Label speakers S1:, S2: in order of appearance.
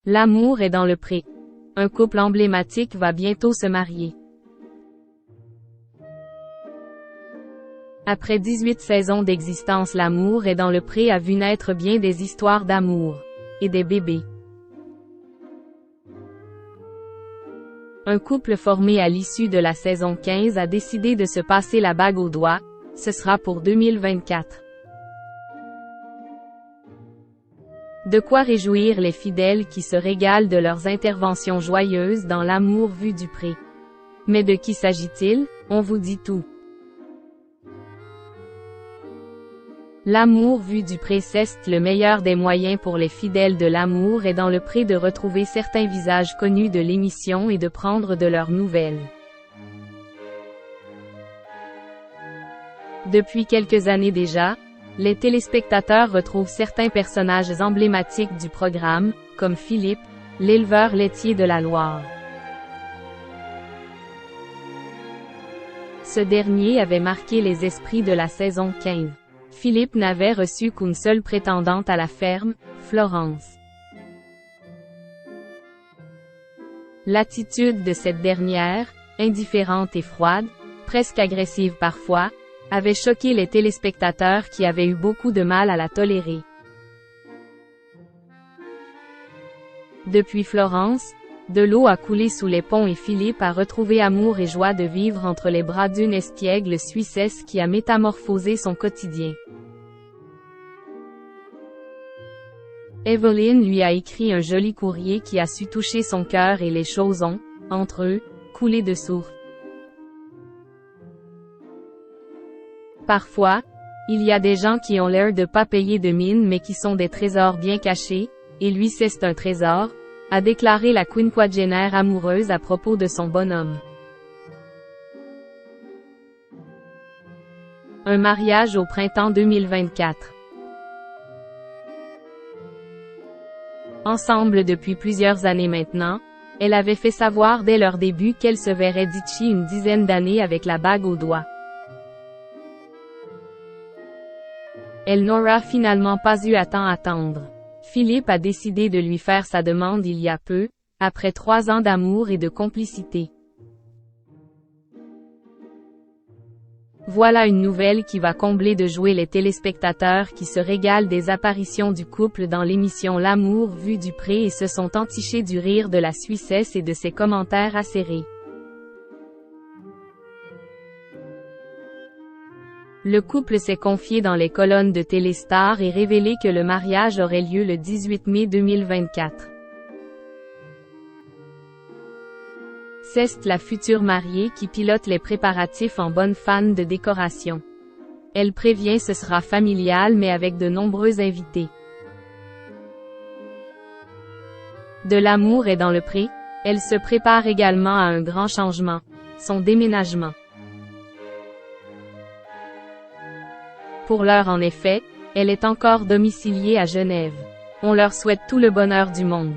S1: L'amour est dans le pré. Un couple emblématique va bientôt se marier. Après 18 saisons d'existence, L'amour est dans le pré a vu naître bien des histoires d'amour. Et des bébés. Un couple formé à l'issue de la saison 15 a décidé de se passer la bague au doigt. Ce sera pour 2024. De quoi réjouir les fidèles qui se régalent de leurs interventions joyeuses dans L'amour vu du pré. Mais de qui s'agit-il? On vous dit tout. L'amour vu du pré, c'est le meilleur des moyens pour les fidèles de L'amour est dans le pré de retrouver certains visages connus de l'émission et de prendre de leurs nouvelles. Depuis quelques années déjà, les téléspectateurs retrouvent certains personnages emblématiques du programme, comme Philippe, l'éleveur laitier de la Loire. Ce dernier avait marqué les esprits de la saison 15. Philippe n'avait reçu qu'une seule prétendante à la ferme, Florence. L'attitude de cette dernière, indifférente et froide, presque agressive parfois, avait choqué les téléspectateurs qui avaient eu beaucoup de mal à la tolérer. Depuis Florence, de l'eau a coulé sous les ponts et Philippe a retrouvé amour et joie de vivre entre les bras d'une espiègle suissesse qui a métamorphosé son quotidien. Evelyne lui a écrit un joli courrier qui a su toucher son cœur et les choses ont, entre eux, coulé de source. Parfois, il y a des gens qui ont l'air de pas payer de mine mais qui sont des trésors bien cachés, et lui c'est un trésor, a déclaré la quinquagénaire amoureuse à propos de son bonhomme. Un mariage au printemps 2024. Ensemble depuis plusieurs années maintenant, elle avait fait savoir dès leur début qu'elle se verrait d'ici une dizaine d'années avec la bague au doigt. Elle n'aura finalement pas eu à tant attendre. Philippe a décidé de lui faire sa demande il y a peu, après 3 ans d'amour et de complicité. Voilà une nouvelle qui va combler de joie les téléspectateurs qui se régalent des apparitions du couple dans l'émission L'amour vu du pré et se sont entichés du rire de la Suissesse et de ses commentaires acérés. Le couple s'est confié dans les colonnes de Téléstar et révélé que le mariage aurait lieu le 18 mai 2024. C'est la future mariée qui pilote les préparatifs en bonne fan de décoration. Elle prévient ce sera familial mais avec de nombreux invités. De l'amour est dans le pré, elle se prépare également à un grand changement, son déménagement. Pour l'heure en effet, elle est encore domiciliée à Genève. On leur souhaite tout le bonheur du monde.